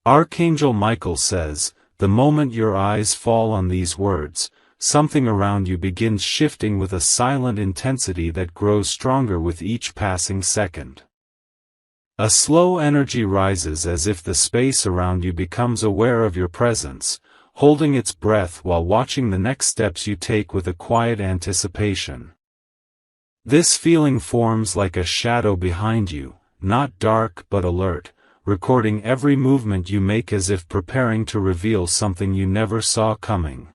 Archangel Michael says, the moment your eyes fall on these words, something around you begins shifting with a silent intensity that grows stronger with each passing second. A slow energy rises as if the space around you becomes aware of your presence, holding its breath while watching the next steps you take with a quiet anticipation. This feeling forms like a shadow behind you, not dark but alert, recording every movement you make as if preparing to reveal something you never saw coming.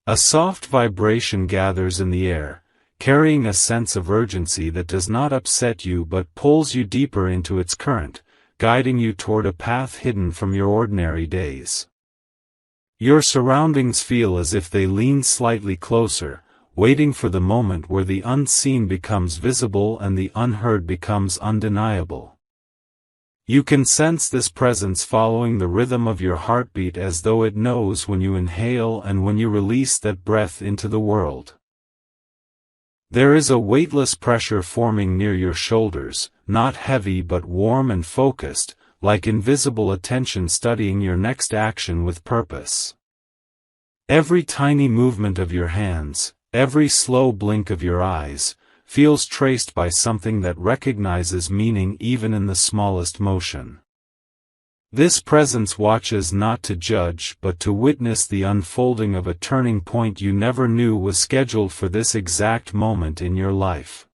A soft vibration gathers in the air, carrying a sense of urgency that does not upset you but pulls you deeper into its current, guiding you toward a path hidden from your ordinary days. Your surroundings feel as if they lean slightly closer, waiting for the moment where the unseen becomes visible and the unheard becomes undeniable. You can sense this presence following the rhythm of your heartbeat as though it knows when you inhale and when you release that breath into the world. There is a weightless pressure forming near your shoulders, not heavy but warm and focused, like invisible attention studying your next action with purpose. Every tiny movement of your hands, every slow blink of your eyes, feels traced by something that recognizes meaning even in the smallest motion. This presence watches not to judge but to witness the unfolding of a turning point you never knew was scheduled for this exact moment in your life.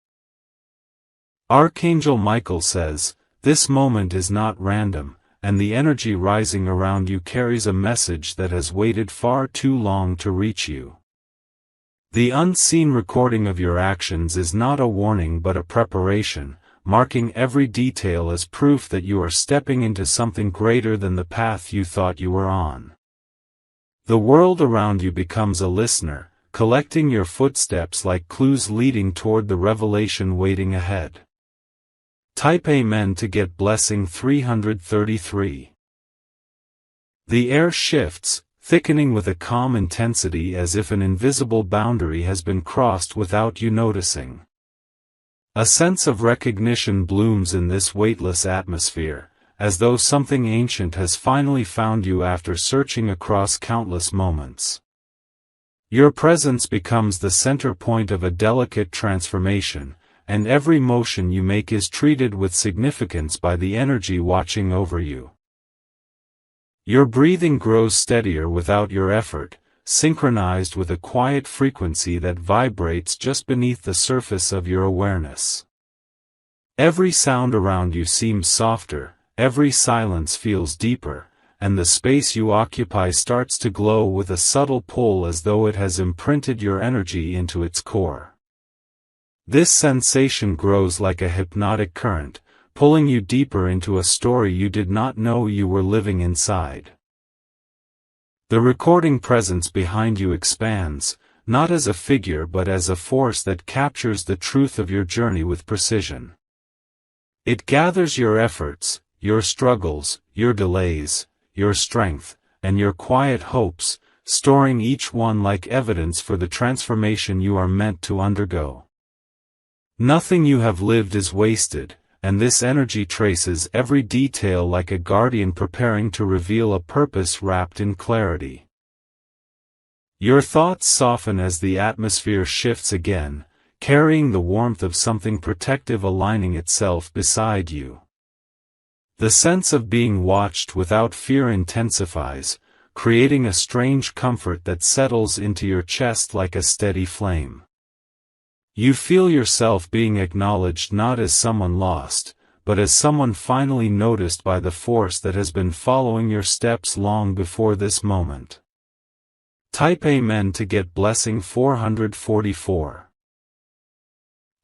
Archangel Michael says, this moment is not random, and the energy rising around you carries a message that has waited far too long to reach you. The unseen recording of your actions is not a warning but a preparation, marking every detail as proof that you are stepping into something greater than the path you thought you were on. The world around you becomes a listener, collecting your footsteps like clues leading toward the revelation waiting ahead. Type Amen to get blessing 333. The air shifts, thickening with a calm intensity as if an invisible boundary has been crossed without you noticing. A sense of recognition blooms in this weightless atmosphere, as though something ancient has finally found you after searching across countless moments. Your presence becomes the center point of a delicate transformation, and every motion you make is treated with significance by the energy watching over you. Your breathing grows steadier without your effort, synchronized with a quiet frequency that vibrates just beneath the surface of your awareness. Every sound around you seems softer, every silence feels deeper, and the space you occupy starts to glow with a subtle pull as though it has imprinted your energy into its core. This sensation grows like a hypnotic current, pulling you deeper into a story you did not know you were living inside. The recording presence behind you expands, not as a figure but as a force that captures the truth of your journey with precision. It gathers your efforts, your struggles, your delays, your strength, and your quiet hopes, storing each one like evidence for the transformation you are meant to undergo. Nothing you have lived is wasted, and this energy traces every detail like a guardian preparing to reveal a purpose wrapped in clarity. Your thoughts soften as the atmosphere shifts again, carrying the warmth of something protective aligning itself beside you. The sense of being watched without fear intensifies, creating a strange comfort that settles into your chest like a steady flame. You feel yourself being acknowledged not as someone lost, but as someone finally noticed by the force that has been following your steps long before this moment. Type Amen to get blessing 444.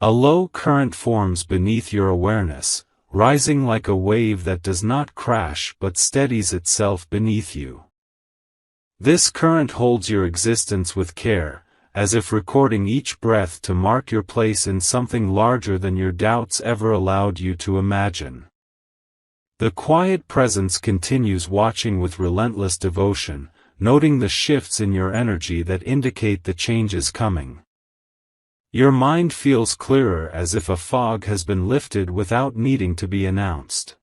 A low current forms beneath your awareness, rising like a wave that does not crash but steadies itself beneath you. This current holds your existence with care, as if recording each breath to mark your place in something larger than your doubts ever allowed you to imagine. The quiet presence continues watching with relentless devotion, noting the shifts in your energy that indicate the changes coming. Your mind feels clearer as if a fog has been lifted without needing to be announced.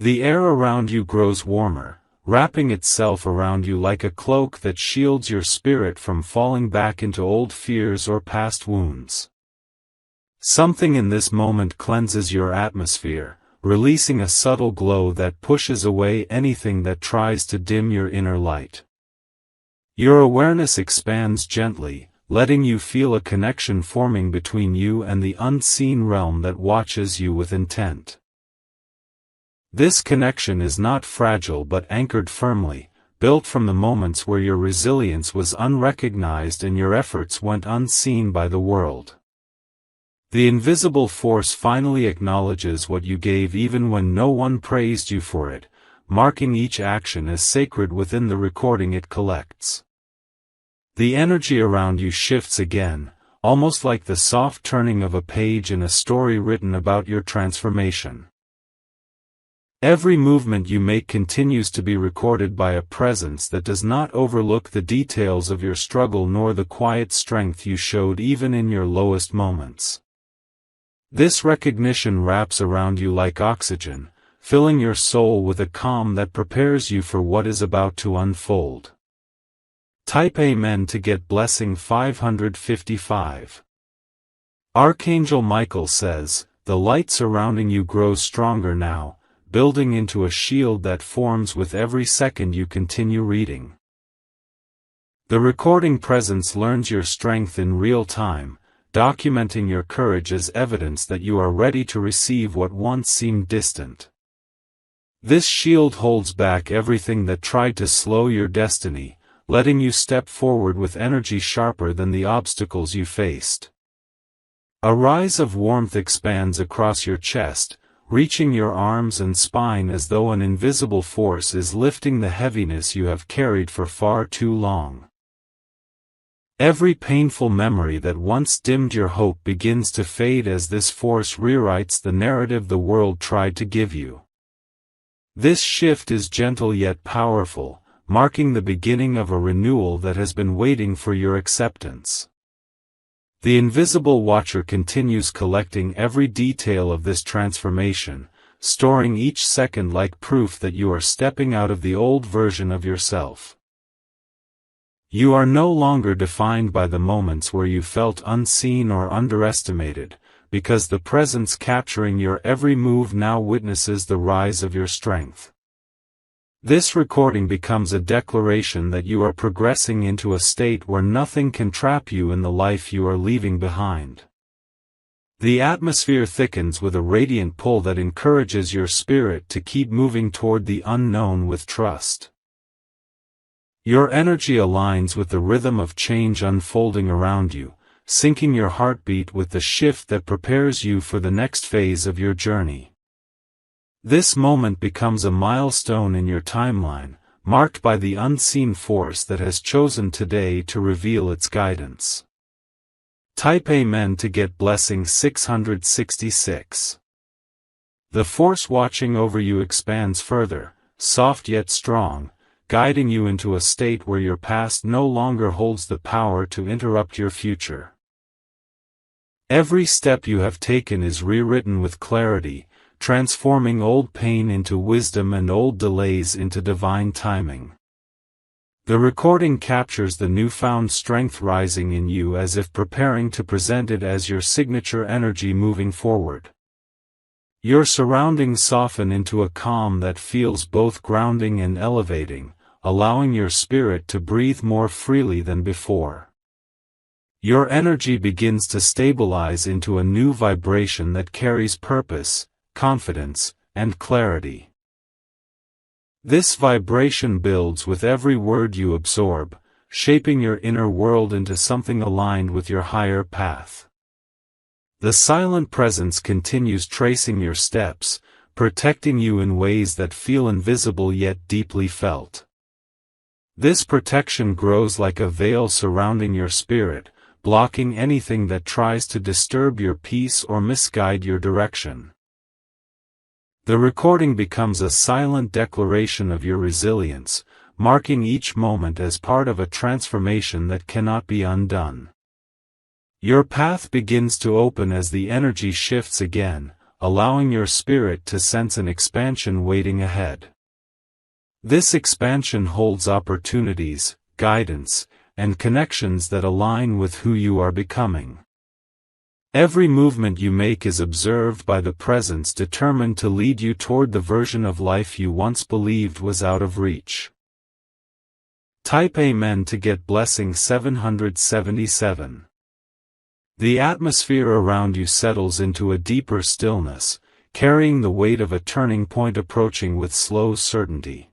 The air around you grows warmer, wrapping itself around you like a cloak that shields your spirit from falling back into old fears or past wounds. Something in this moment cleanses your atmosphere, releasing a subtle glow that pushes away anything that tries to dim your inner light. Your awareness expands gently, letting you feel a connection forming between you and the unseen realm that watches you with intent. This connection is not fragile but anchored firmly, built from the moments where your resilience was unrecognized and your efforts went unseen by the world. The invisible force finally acknowledges what you gave even when no one praised you for it, marking each action as sacred within the recording it collects. The energy around you shifts again, almost like the soft turning of a page in a story written about your transformation. Every movement you make continues to be recorded by a presence that does not overlook the details of your struggle nor the quiet strength you showed even in your lowest moments. This recognition wraps around you like oxygen, filling your soul with a calm that prepares you for what is about to unfold. Type Amen to get blessing 555. Archangel Michael says, "The light surrounding you grows stronger now, building into a shield that forms with every second you continue reading." The recording presence learns your strength in real time, documenting your courage as evidence that you are ready to receive what once seemed distant. This shield holds back everything that tried to slow your destiny, letting you step forward with energy sharper than the obstacles you faced. A rise of warmth expands across your chest, reaching your arms and spine as though an invisible force is lifting the heaviness you have carried for far too long. Every painful memory that once dimmed your hope begins to fade as this force rewrites the narrative the world tried to give you. This shift is gentle yet powerful, marking the beginning of a renewal that has been waiting for your acceptance. The invisible watcher continues collecting every detail of this transformation, storing each second like proof that you are stepping out of the old version of yourself. You are no longer defined by the moments where you felt unseen or underestimated, because the presence capturing your every move now witnesses the rise of your strength. This recording becomes a declaration that you are progressing into a state where nothing can trap you in the life you are leaving behind. The atmosphere thickens with a radiant pull that encourages your spirit to keep moving toward the unknown with trust. Your energy aligns with the rhythm of change unfolding around you, syncing your heartbeat with the shift that prepares you for the next phase of your journey. This moment becomes a milestone in your timeline, marked by the unseen force that has chosen today to reveal its guidance. Type Amen to get blessing 666. The force watching over you expands further, soft yet strong, guiding you into a state where your past no longer holds the power to interrupt your future. Every step you have taken is rewritten with clarity, transforming old pain into wisdom and old delays into divine timing. The recording captures the newfound strength rising in you as if preparing to present it as your signature energy moving forward. Your surroundings soften into a calm that feels both grounding and elevating, allowing your spirit to breathe more freely than before. Your energy begins to stabilize into a new vibration that carries purpose, confidence, and clarity. This vibration builds with every word you absorb, shaping your inner world into something aligned with your higher path. The silent presence continues tracing your steps, protecting you in ways that feel invisible yet deeply felt. This protection grows like a veil surrounding your spirit, blocking anything that tries to disturb your peace or misguide your direction. The recording becomes a silent declaration of your resilience, marking each moment as part of a transformation that cannot be undone. Your path begins to open as the energy shifts again, allowing your spirit to sense an expansion waiting ahead. This expansion holds opportunities, guidance, and connections that align with who you are becoming. Every movement you make is observed by the presence determined to lead you toward the version of life you once believed was out of reach. Type Amen to get blessing 777. The atmosphere around you settles into a deeper stillness, carrying the weight of a turning point approaching with slow certainty.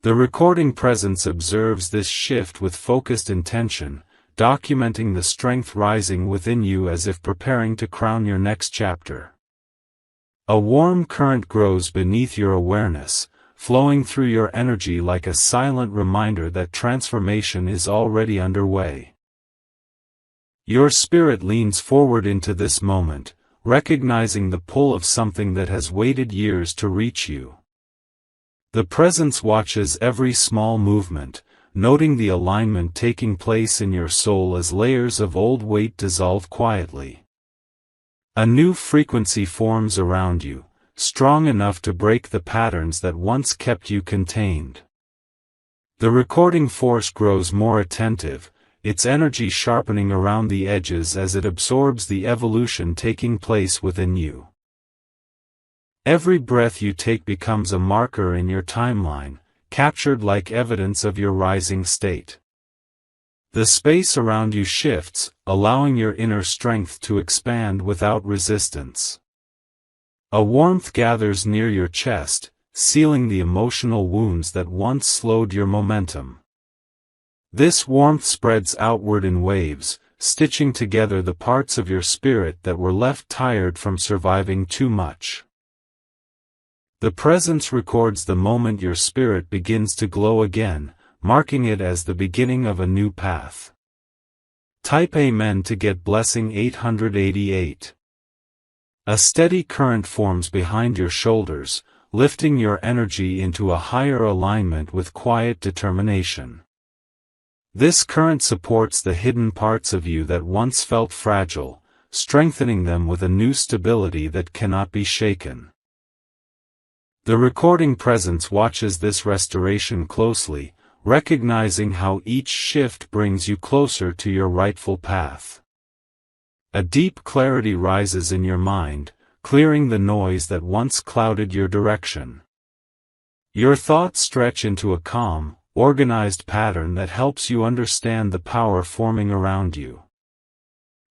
The recording presence observes this shift with focused intention, documenting the strength rising within you as if preparing to crown your next chapter. A warm current grows beneath your awareness, flowing through your energy like a silent reminder that transformation is already underway. Your spirit leans forward into this moment, recognizing the pull of something that has waited years to reach you. The presence watches every small movement, noting the alignment taking place in your soul as layers of old weight dissolve quietly. A new frequency forms around you, strong enough to break the patterns that once kept you contained. The recording force grows more attentive, its energy sharpening around the edges as it absorbs the evolution taking place within you. Every breath you take becomes a marker in your timeline, captured like evidence of your rising state. The space around you shifts, allowing your inner strength to expand without resistance. A warmth gathers near your chest, sealing the emotional wounds that once slowed your momentum. This warmth spreads outward in waves, stitching together the parts of your spirit that were left tired from surviving too much. The presence records the moment your spirit begins to glow again, marking it as the beginning of a new path. Type Amen to get blessing 888. A steady current forms behind your shoulders, lifting your energy into a higher alignment with quiet determination. This current supports the hidden parts of you that once felt fragile, strengthening them with a new stability that cannot be shaken. The recording presence watches this restoration closely, recognizing how each shift brings you closer to your rightful path. A deep clarity rises in your mind, clearing the noise that once clouded your direction. Your thoughts stretch into a calm, organized pattern that helps you understand the power forming around you.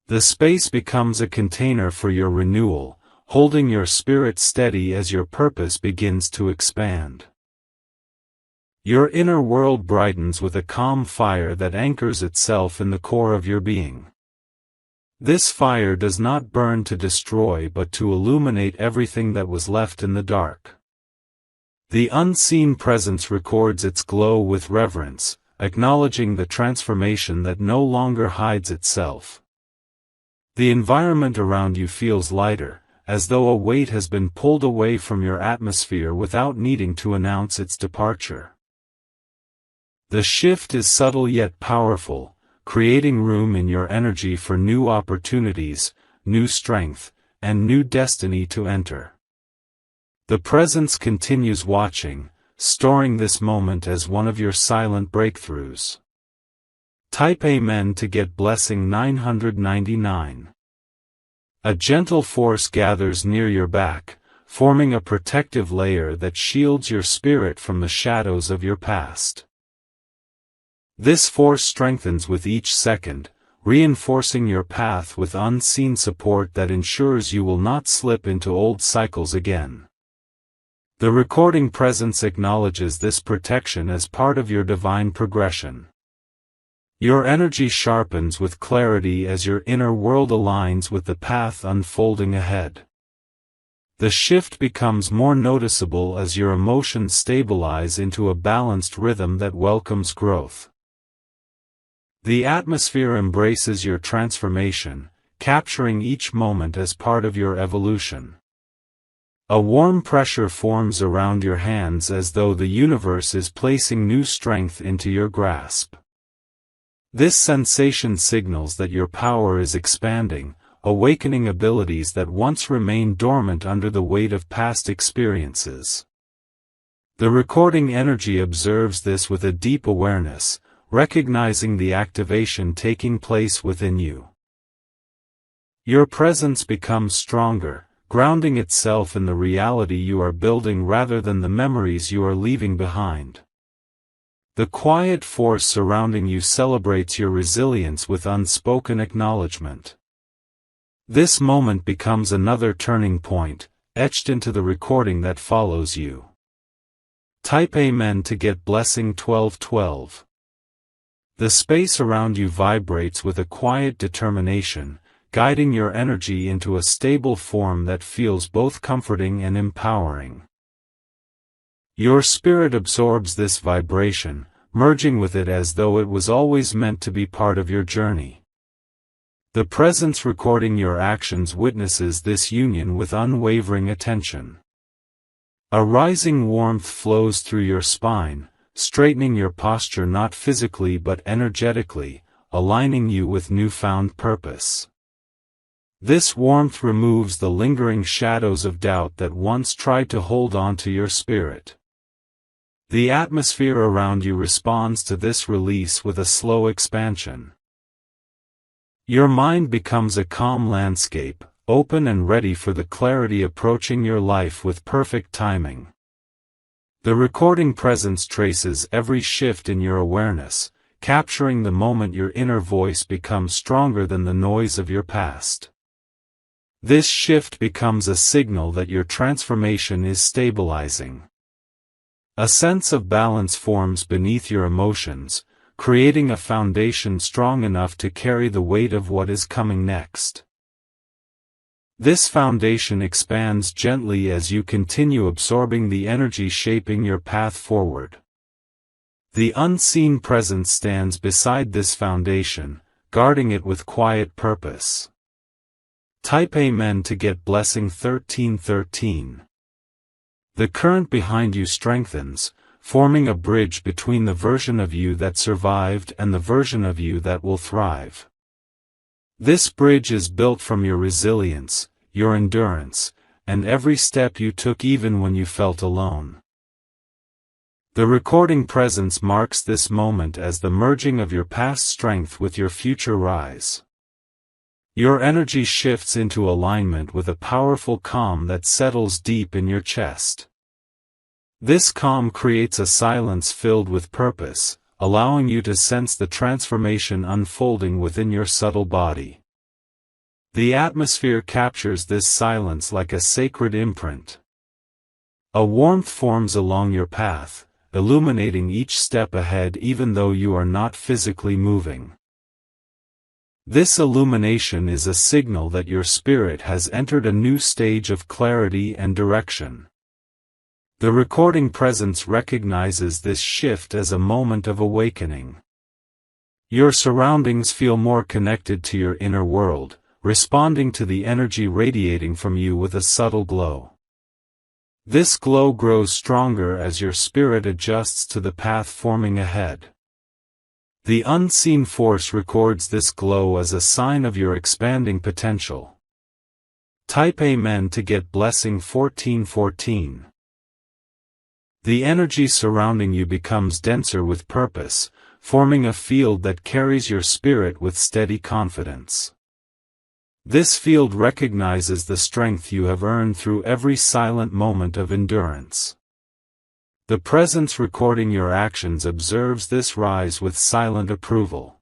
The space becomes a container for your renewal, holding your spirit steady as your purpose begins to expand. Your inner world brightens with a calm fire that anchors itself in the core of your being. This fire does not burn to destroy but to illuminate everything that was left in the dark. The unseen presence records its glow with reverence, acknowledging the transformation that no longer hides itself. The environment around you feels lighter, as though a weight has been pulled away from your atmosphere without needing to announce its departure. The shift is subtle yet powerful, creating room in your energy for new opportunities, new strength, and new destiny to enter. The presence continues watching, storing this moment as one of your silent breakthroughs. Type Amen to get blessing 999. A gentle force gathers near your back, forming a protective layer that shields your spirit from the shadows of your past. This force strengthens with each second, reinforcing your path with unseen support that ensures you will not slip into old cycles again. The recording presence acknowledges this protection as part of your divine progression. Your energy sharpens with clarity as your inner world aligns with the path unfolding ahead. The shift becomes more noticeable as your emotions stabilize into a balanced rhythm that welcomes growth. The atmosphere embraces your transformation, capturing each moment as part of your evolution. A warm pressure forms around your hands as though the universe is placing new strength into your grasp. This sensation signals that your power is expanding, awakening abilities that once remained dormant under the weight of past experiences. The recording energy observes this with a deep awareness, recognizing the activation taking place within you. Your presence becomes stronger, grounding itself in the reality you are building rather than the memories you are leaving behind. The quiet force surrounding you celebrates your resilience with unspoken acknowledgement. This moment becomes another turning point, etched into the recording that follows you. Type Amen to get blessing 1212. The space around you vibrates with a quiet determination, guiding your energy into a stable form that feels both comforting and empowering. Your spirit absorbs this vibration, merging with it as though it was always meant to be part of your journey. The presence recording your actions witnesses this union with unwavering attention. A rising warmth flows through your spine, straightening your posture not physically but energetically, aligning you with newfound purpose. This warmth removes the lingering shadows of doubt that once tried to hold on to your spirit. The atmosphere around you responds to this release with a slow expansion. Your mind becomes a calm landscape, open and ready for the clarity approaching your life with perfect timing. The recording presence traces every shift in your awareness, capturing the moment your inner voice becomes stronger than the noise of your past. This shift becomes a signal that your transformation is stabilizing. A sense of balance forms beneath your emotions, creating a foundation strong enough to carry the weight of what is coming next. This foundation expands gently as you continue absorbing the energy shaping your path forward. The unseen presence stands beside this foundation, guarding it with quiet purpose. Type Amen to get blessing 1313. The current behind you strengthens, forming a bridge between the version of you that survived and the version of you that will thrive. This bridge is built from your resilience, your endurance, and every step you took even when you felt alone. The recording presence marks this moment as the merging of your past strength with your future rise. Your energy shifts into alignment with a powerful calm that settles deep in your chest. This calm creates a silence filled with purpose, allowing you to sense the transformation unfolding within your subtle body. The atmosphere captures this silence like a sacred imprint. A warmth forms along your path, illuminating each step ahead even though you are not physically moving. This illumination is a signal that your spirit has entered a new stage of clarity and direction. The recording presence recognizes this shift as a moment of awakening. Your surroundings feel more connected to your inner world, responding to the energy radiating from you with a subtle glow. This glow grows stronger as your spirit adjusts to the path forming ahead. The unseen force records this glow as a sign of your expanding potential. Type Amen to get blessing 1414. The energy surrounding you becomes denser with purpose, forming a field that carries your spirit with steady confidence. This field recognizes the strength you have earned through every silent moment of endurance. The presence recording your actions observes this rise with silent approval.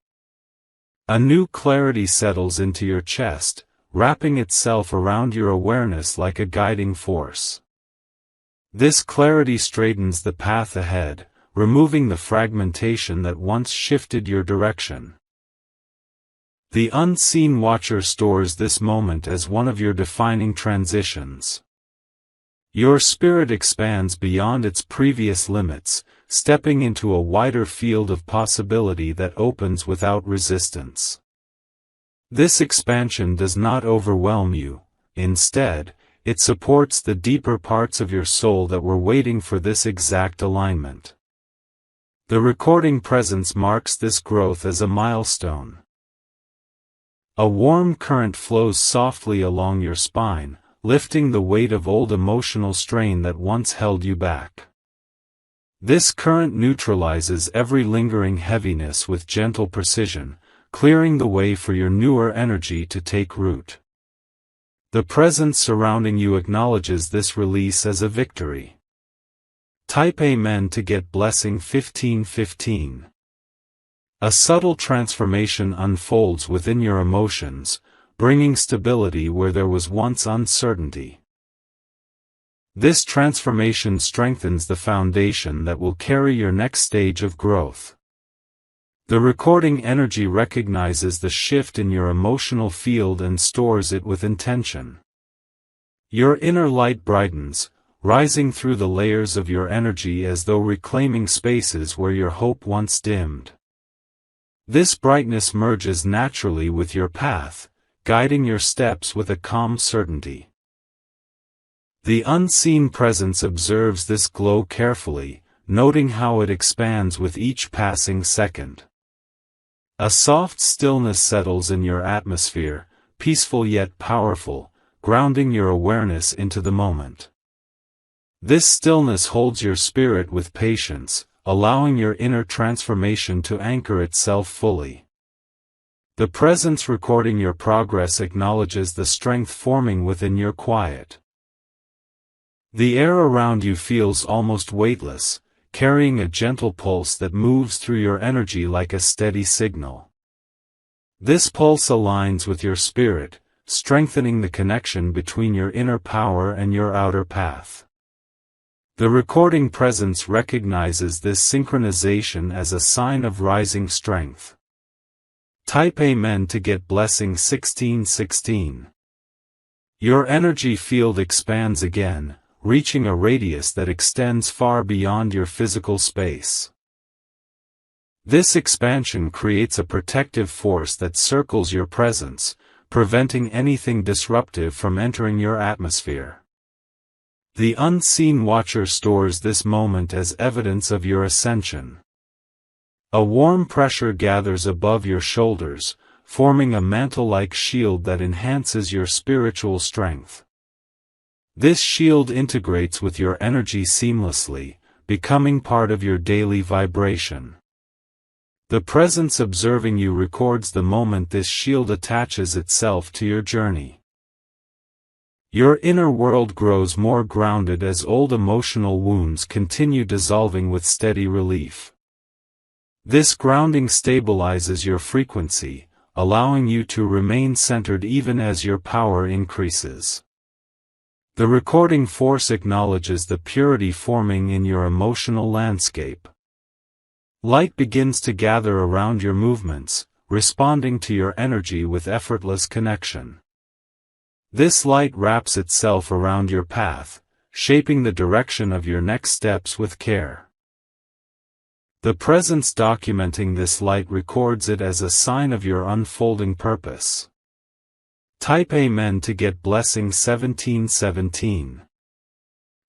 A new clarity settles into your chest, wrapping itself around your awareness like a guiding force. This clarity straightens the path ahead, removing the fragmentation that once shifted your direction. The unseen watcher stores this moment as one of your defining transitions. Your spirit expands beyond its previous limits, stepping into a wider field of possibility that opens without resistance. This expansion does not overwhelm you, instead, it supports the deeper parts of your soul that were waiting for this exact alignment. The recording presence marks this growth as a milestone. A warm current flows softly along your spine, lifting the weight of old emotional strain that once held you back. This current neutralizes every lingering heaviness with gentle precision, clearing the way for your newer energy to take root. The presence surrounding you acknowledges this release as a victory. Type Amen to get blessing 1515. A subtle transformation unfolds within your emotions, bringing stability where there was once uncertainty. This transformation strengthens the foundation that will carry your next stage of growth. The recording energy recognizes the shift in your emotional field and stores it with intention. Your inner light brightens, rising through the layers of your energy as though reclaiming spaces where your hope once dimmed. This brightness merges naturally with your path, guiding your steps with a calm certainty. The unseen presence observes this glow carefully, noting how it expands with each passing second. A soft stillness settles in your atmosphere, peaceful yet powerful, grounding your awareness into the moment. This stillness holds your spirit with patience, allowing your inner transformation to anchor itself fully. The presence recording your progress acknowledges the strength forming within your quiet. The air around you feels almost weightless, carrying a gentle pulse that moves through your energy like a steady signal. This pulse aligns with your spirit, strengthening the connection between your inner power and your outer path. The recording presence recognizes this synchronization as a sign of rising strength. Type Amen to get blessing 1616. Your energy field expands again, reaching a radius that extends far beyond your physical space. This expansion creates a protective force that circles your presence, preventing anything disruptive from entering your atmosphere. The unseen watcher stores this moment as evidence of your ascension. A warm pressure gathers above your shoulders, forming a mantle-like shield that enhances your spiritual strength. This shield integrates with your energy seamlessly, becoming part of your daily vibration. The presence observing you records the moment this shield attaches itself to your journey. Your inner world grows more grounded as old emotional wounds continue dissolving with steady relief. This grounding stabilizes your frequency, allowing you to remain centered even as your power increases. The recording force acknowledges the purity forming in your emotional landscape. Light begins to gather around your movements, responding to your energy with effortless connection. This light wraps itself around your path, shaping the direction of your next steps with care. The presence documenting this light records it as a sign of your unfolding purpose. Type Amen to get blessing 1717.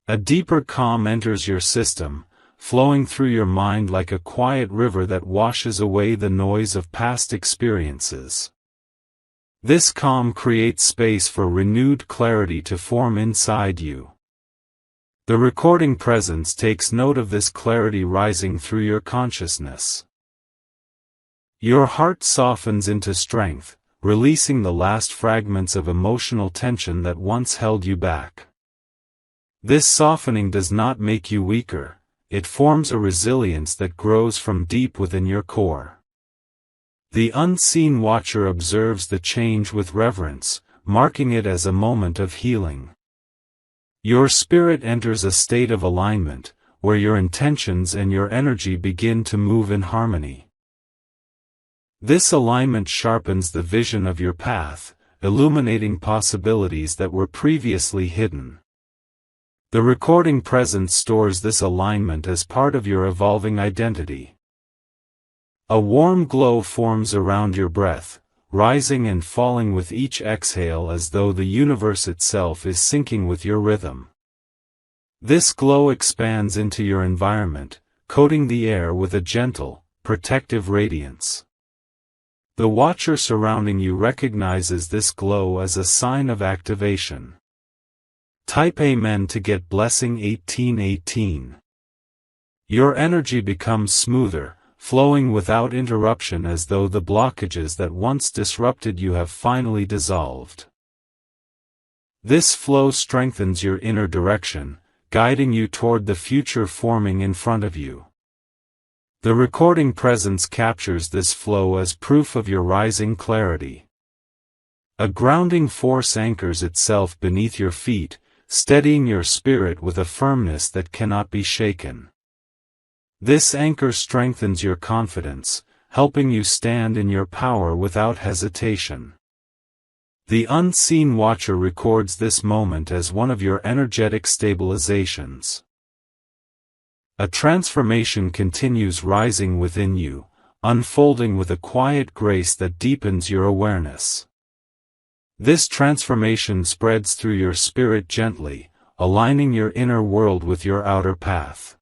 A deeper calm enters your system, flowing through your mind like a quiet river that washes away the noise of past experiences. This calm creates space for renewed clarity to form inside you. The recording presence takes note of this clarity rising through your consciousness. Your heart softens into strength, releasing the last fragments of emotional tension that once held you back. This softening does not make you weaker, it forms a resilience that grows from deep within your core. The unseen watcher observes the change with reverence, marking it as a moment of healing. Your spirit enters a state of alignment, where your intentions and your energy begin to move in harmony. This alignment sharpens the vision of your path, illuminating possibilities that were previously hidden. The recording presence stores this alignment as part of your evolving identity. A warm glow forms around your breath, rising and falling with each exhale as though the universe itself is syncing with your rhythm. This glow expands into your environment, coating the air with a gentle, protective radiance. The watcher surrounding you recognizes this glow as a sign of activation. Type Amen to get blessing 1818. Your energy becomes smoother, flowing without interruption as though the blockages that once disrupted you have finally dissolved. This flow strengthens your inner direction, guiding you toward the future forming in front of you. The recording presence captures this flow as proof of your rising clarity. A grounding force anchors itself beneath your feet, steadying your spirit with a firmness that cannot be shaken. This anchor strengthens your confidence, helping you stand in your power without hesitation. The unseen watcher records this moment as one of your energetic stabilizations. A transformation continues rising within you, unfolding with a quiet grace that deepens your awareness. This transformation spreads through your spirit gently, aligning your inner world with your outer path.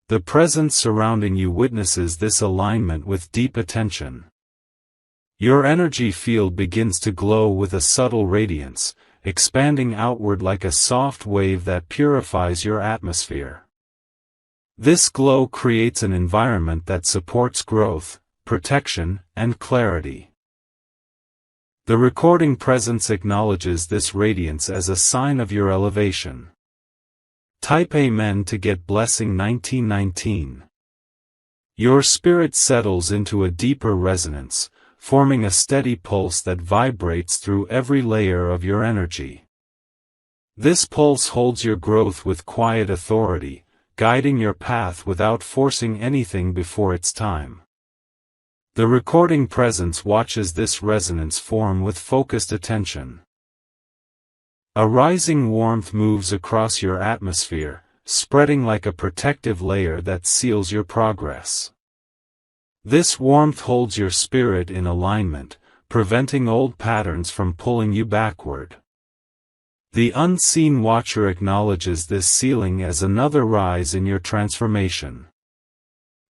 The presence surrounding you witnesses this alignment with deep attention. Your energy field begins to glow with a subtle radiance, expanding outward like a soft wave that purifies your atmosphere. This glow creates an environment that supports growth, protection, and clarity. The recording presence acknowledges this radiance as a sign of your elevation. Type Amen to get blessing 1919. Your spirit settles into a deeper resonance, forming a steady pulse that vibrates through every layer of your energy. This pulse holds your growth with quiet authority, guiding your path without forcing anything before its time. The recording presence watches this resonance form with focused attention. A rising warmth moves across your atmosphere, spreading like a protective layer that seals your progress. This warmth holds your spirit in alignment, preventing old patterns from pulling you backward. The unseen watcher acknowledges this sealing as another rise in your transformation.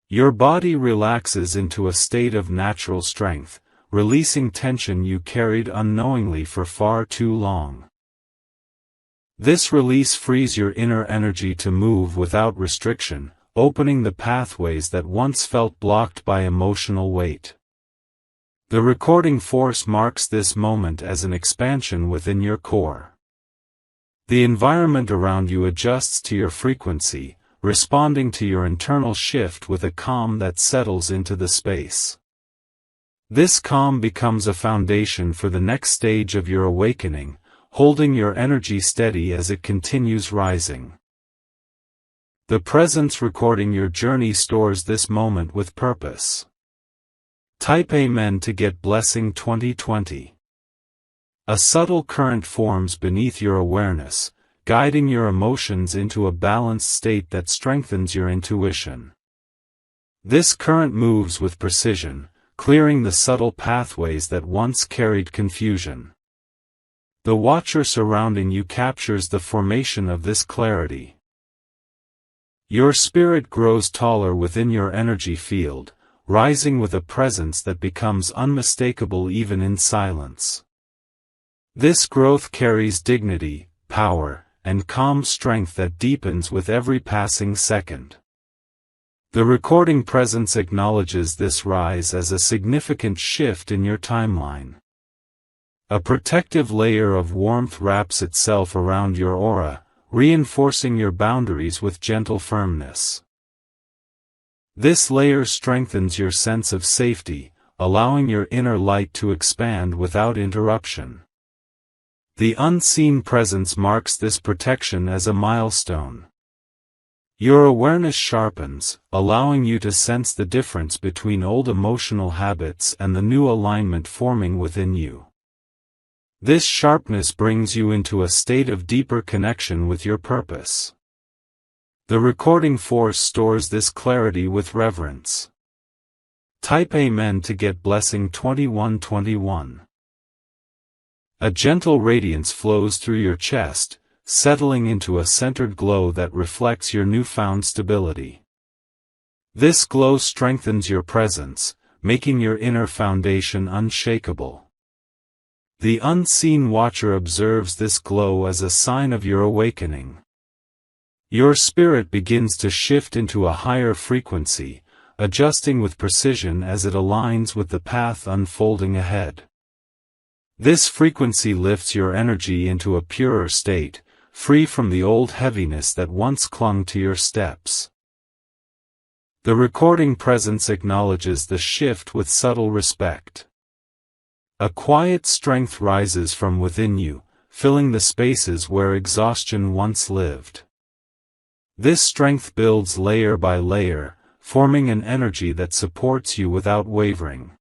Your body relaxes into a state of natural strength, releasing tension you carried unknowingly for far too long. This release frees your inner energy to move without restriction, opening the pathways that once felt blocked by emotional weight. The recording force marks this moment as an expansion within your core. The environment around you adjusts to your frequency, responding to your internal shift with a calm that settles into the space. This calm becomes a foundation for the next stage of your awakening, holding your energy steady as it continues rising. The presence recording your journey stores this moment with purpose. Type Amen to get blessing 2020. A subtle current forms beneath your awareness, guiding your emotions into a balanced state that strengthens your intuition. This current moves with precision, clearing the subtle pathways that once carried confusion. The watcher surrounding you captures the formation of this clarity. Your spirit grows taller within your energy field, rising with a presence that becomes unmistakable even in silence. This growth carries dignity, power, and calm strength that deepens with every passing second. The recording presence acknowledges this rise as a significant shift in your timeline. A protective layer of warmth wraps itself around your aura, reinforcing your boundaries with gentle firmness. This layer strengthens your sense of safety, allowing your inner light to expand without interruption. The unseen presence marks this protection as a milestone. Your awareness sharpens, allowing you to sense the difference between old emotional habits and the new alignment forming within you. This sharpness brings you into a state of deeper connection with your purpose. The recording force stores this clarity with reverence. Type Amen to get blessing 2121. A gentle radiance flows through your chest, settling into a centered glow that reflects your newfound stability. This glow strengthens your presence, making your inner foundation unshakable. The unseen watcher observes this glow as a sign of your awakening. Your spirit begins to shift into a higher frequency, adjusting with precision as it aligns with the path unfolding ahead. This frequency lifts your energy into a purer state, free from the old heaviness that once clung to your steps. The recording presence acknowledges the shift with subtle respect. A quiet strength rises from within you, filling the spaces where exhaustion once lived. This strength builds layer by layer, forming an energy that supports you without wavering.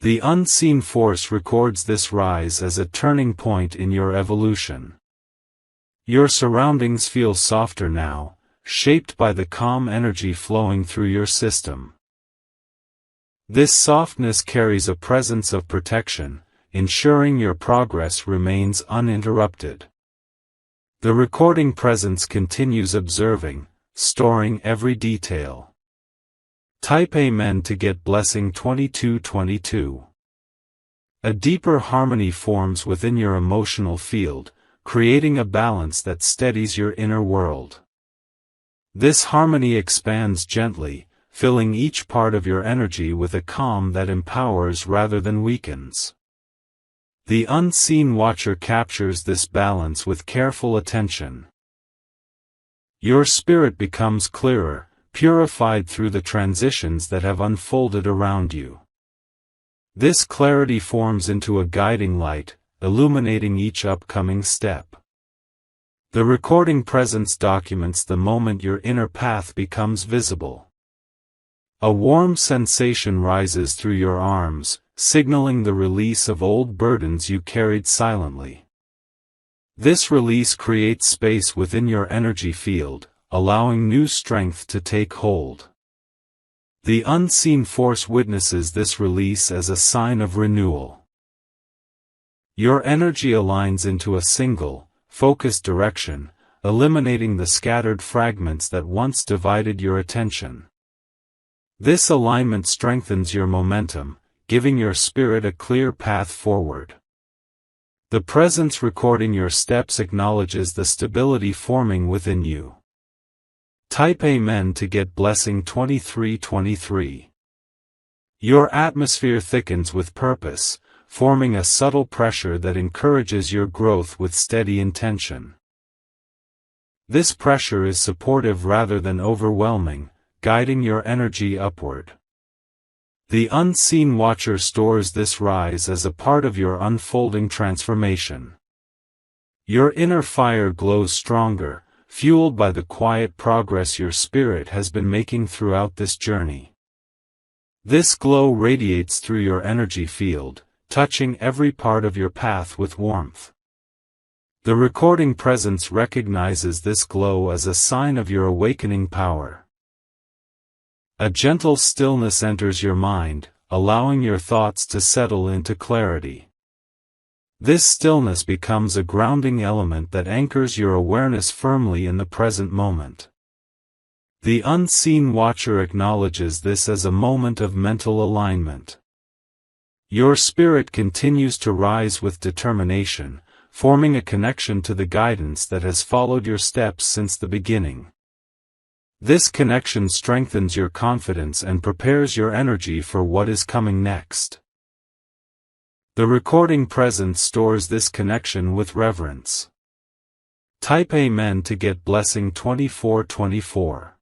The unseen force records this rise as a turning point in your evolution. Your surroundings feel softer now, shaped by the calm energy flowing through your system. This softness carries a presence of protection, ensuring your progress remains uninterrupted. The recording presence continues observing, storing every detail. Type Amen to get blessing 2222. A deeper harmony forms within your emotional field, creating a balance that steadies your inner world. This harmony expands gently, filling each part of your energy with a calm that empowers rather than weakens. The unseen watcher captures this balance with careful attention. Your spirit becomes clearer, purified through the transitions that have unfolded around you. This clarity forms into a guiding light, illuminating each upcoming step. The recording presence documents the moment your inner path becomes visible. A warm sensation rises through your arms, signaling the release of old burdens you carried silently. This release creates space within your energy field, allowing new strength to take hold. The unseen force witnesses this release as a sign of renewal. Your energy aligns into a single, focused direction, eliminating the scattered fragments that once divided your attention. This alignment strengthens your momentum, giving your spirit a clear path forward. The presence recording your steps acknowledges the stability forming within you. Type Amen to get blessing 2323. Your atmosphere thickens with purpose, forming a subtle pressure that encourages your growth with steady intention. This pressure is supportive rather than overwhelming, guiding your energy upward. The unseen watcher stores this rise as a part of your unfolding transformation. Your inner fire glows stronger, fueled by the quiet progress your spirit has been making throughout this journey. This glow radiates through your energy field, touching every part of your path with warmth. The recording presence recognizes this glow as a sign of your awakening power. A gentle stillness enters your mind, allowing your thoughts to settle into clarity. This stillness becomes a grounding element that anchors your awareness firmly in the present moment. The unseen watcher acknowledges this as a moment of mental alignment. Your spirit continues to rise with determination, forming a connection to the guidance that has followed your steps since the beginning. This connection strengthens your confidence and prepares your energy for what is coming next. The recording presence stores this connection with reverence. Type Amen to get blessing 2424.